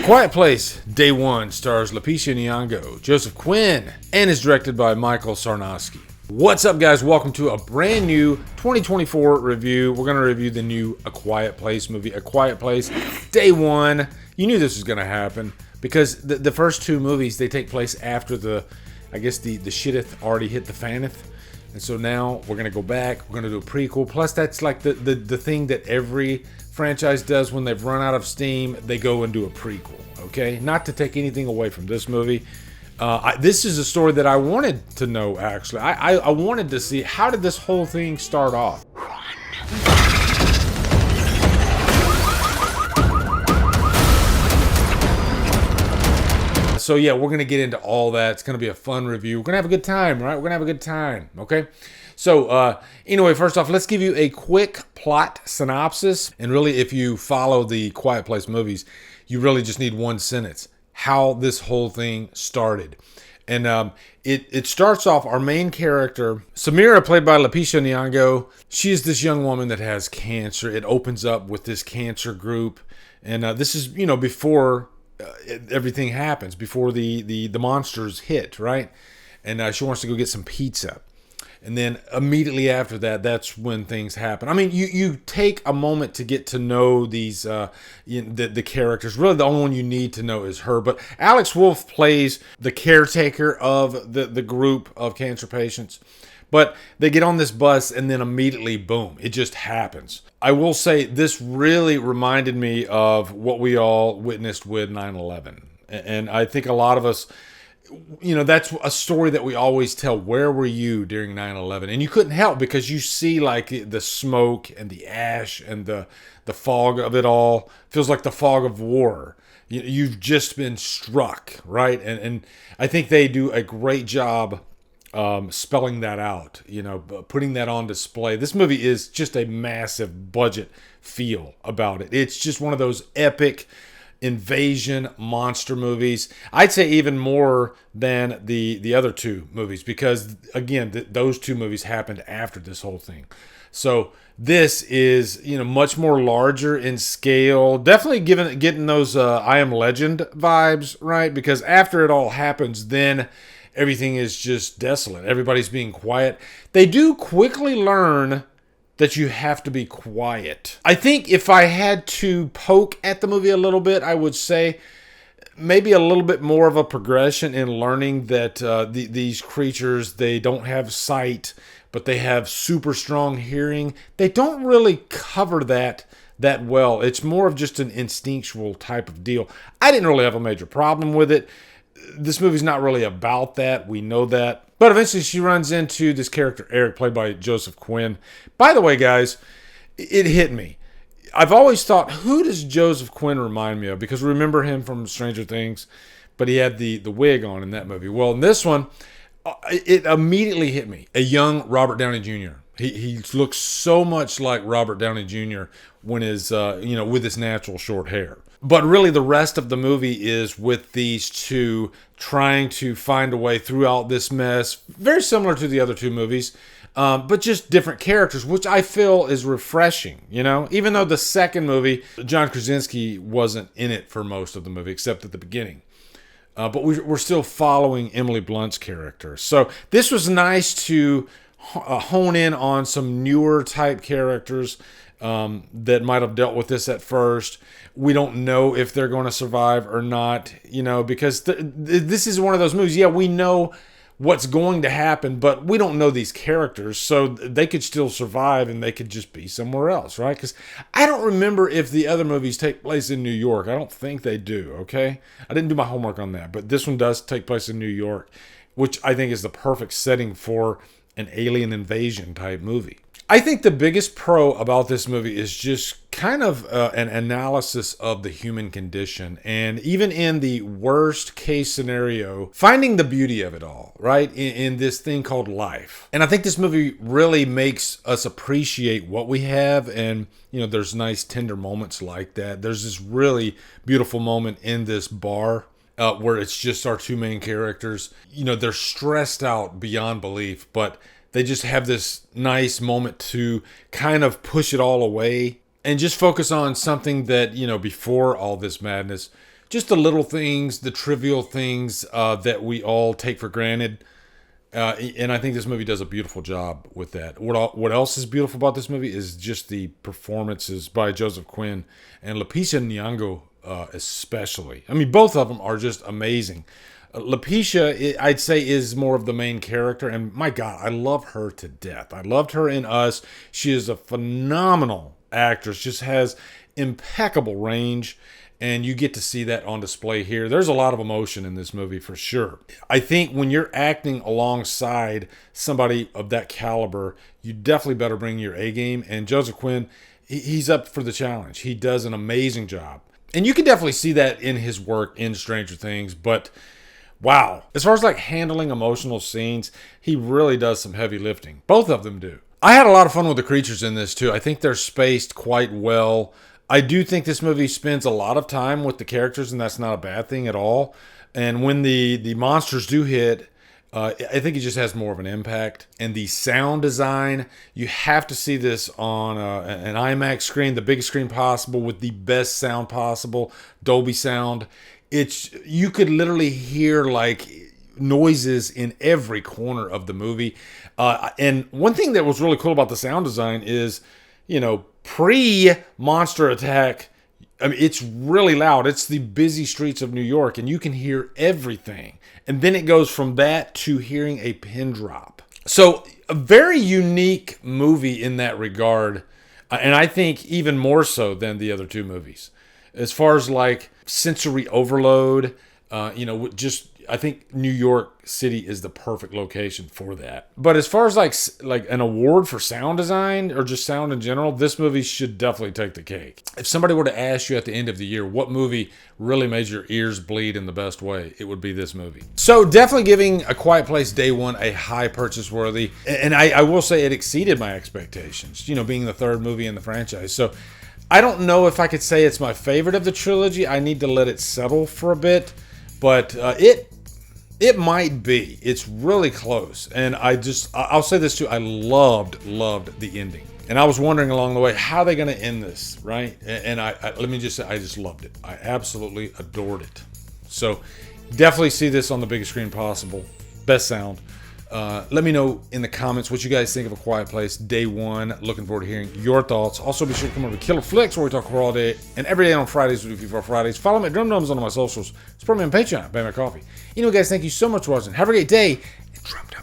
Quiet Place, Day 1, stars Letitia Nyong'o, Joseph Quinn, and is directed by Michael Sarnowski. What's up, guys? Welcome to a brand new 2024 review. We're going to review the new A Quiet Place movie, A Quiet Place, Day 1. You knew this was going to happen because the first two movies, they take place after the shitteth already hit the faneth. And so now we're going to go back, we're going to do a prequel. Plus, that's like the thing that every franchise does when they've run out of steam. They go and do a prequel, okay? Not to take anything away from this movie. This is a story that I wanted to know, actually. I wanted to see, how did this whole thing start off? So yeah, we're going to get into all that. It's going to be a fun review. We're going to have a good time, right? We're going to have a good time, okay? So anyway, first off, let's give you a quick plot synopsis. And really, if you follow the Quiet Place movies, you really just need one sentence. How this whole thing started. And it starts off, our main character, Samira, played by Letitia Nyong'o. She is this young woman that has cancer. It opens up with this cancer group. And this is, before everything happens, before the monsters hit, right? And she wants to go get some pizza. And then immediately after that, that's when things happen. I mean, you take a moment to get to know these the characters. Really, the only one you need to know is her. But Alex Wolff plays the caretaker of the group of cancer patients. But they get on this bus and then immediately, boom, it just happens. I will say this really reminded me of what we all witnessed with 9/11. And I think a lot of us, that's a story that we always tell. Where were you during 9/11? And you couldn't help because you see like the smoke and the ash and the fog of it all. Feels like the fog of war. You've just been struck, right? And I think they do a great job spelling that out, putting that on display. This movie is just a massive budget feel about it. It's just one of those epic invasion monster movies. I'd say even more than the other two movies because, again, those two movies happened after this whole thing. So this is, much more larger in scale. Definitely getting those I Am Legend vibes, right? Because after it all happens, then everything is just desolate. Everybody's being quiet. They do quickly learn that you have to be quiet. I think if I had to poke at the movie a little bit, I would say maybe a little bit more of a progression in learning that these creatures, they don't have sight, but they have super strong hearing. They don't really cover that well. It's more of just an instinctual type of deal. I didn't really have a major problem with it. This movie's not really about that. We know that. But eventually she runs into this character, Eric, played by Joseph Quinn. By the way, guys, it hit me. I've always thought, who does Joseph Quinn remind me of? Because we remember him from Stranger Things, but he had the wig on in that movie. Well, in this one, it immediately hit me. A young Robert Downey Jr. He looks so much like Robert Downey Jr. when with his natural short hair. But really, the rest of the movie is with these two trying to find a way throughout this mess. Very similar to the other two movies, but just different characters, which I feel is refreshing, Even though the second movie, John Krasinski wasn't in it for most of the movie, except at the beginning. But we're still following Emily Blunt's character. So this was nice to hone in on some newer type characters that might have dealt with this at first. We don't know if they're going to survive or not, because this is one of those movies. Yeah, we know what's going to happen, but we don't know these characters, so they could still survive and they could just be somewhere else, right? Because I don't remember if the other movies take place in New York. I don't think they do, okay? I didn't do my homework on that, but this one does take place in New York, which I think is the perfect setting for an alien invasion type movie. I think the biggest pro about this movie is just kind of an analysis of the human condition. And even in the worst case scenario, finding the beauty of it all, right? In this thing called life. And I think this movie really makes us appreciate what we have. And, there's nice tender moments like that. There's this really beautiful moment in this bar where it's just our two main characters. They're stressed out beyond belief, but they just have this nice moment to kind of push it all away and just focus on something that, before all this madness just the little things, the trivial things that we all take for granted. And I think this movie does a beautiful job with that. What else is beautiful about this movie is just the performances by Joseph Quinn and Lupita Nyong'o, especially. I mean, both of them are just amazing. Lupita, I'd say, is more of the main character, and my God, I love her to death. I loved her in Us. She is a phenomenal actress, just has impeccable range, and you get to see that on display here. There's a lot of emotion in this movie for sure. I think when you're acting alongside somebody of that caliber, you definitely better bring your A game, and Joseph Quinn, he's up for the challenge. He does an amazing job. And you can definitely see that in his work in Stranger Things, but wow. As far as like handling emotional scenes, he really does some heavy lifting. Both of them do. I had a lot of fun with the creatures in this too. I think they're spaced quite well. I do think this movie spends a lot of time with the characters, and that's not a bad thing at all. And when the monsters do hit, I think it just has more of an impact. And the sound design, you have to see this on an IMAX screen, the biggest screen possible, with the best sound possible, Dolby sound. You could literally hear like noises in every corner of the movie. And one thing that was really cool about the sound design is, pre-monster attack, I mean, it's really loud. It's the busy streets of New York, and you can hear everything. And then it goes from that to hearing a pin drop. So a very unique movie in that regard, and I think even more so than the other two movies. As far as like sensory overload, I think New York City is the perfect location for that. But as far as like an award for sound design or just sound in general, this movie should definitely take the cake. If somebody were to ask you at the end of the year what movie really made your ears bleed in the best way, it would be this movie. So definitely giving A Quiet Place Day One a high purchase worthy. And I will say it exceeded my expectations, being the third movie in the franchise. So I don't know if I could say it's my favorite of the trilogy. I need to let it settle for a bit. But it might be. It's really close. And I'll say this too. I loved the ending. And I was wondering along the way, how are they going to end this, right? And let me just say, I just loved it. I absolutely adored it. So definitely see this on the biggest screen possible. Best sound. Let me know in the comments what you guys think of A Quiet Place Day One. Looking forward to hearing your thoughts. Also, be sure to come over to Killer Flicks, where we talk horror all day and every day on Fridays. We do FIFA Fridays. Follow me at Drumdums on all my socials. Support me on Patreon. Buy my coffee. Anyway, guys, thank you so much for watching. Have a great day. And Drumdums.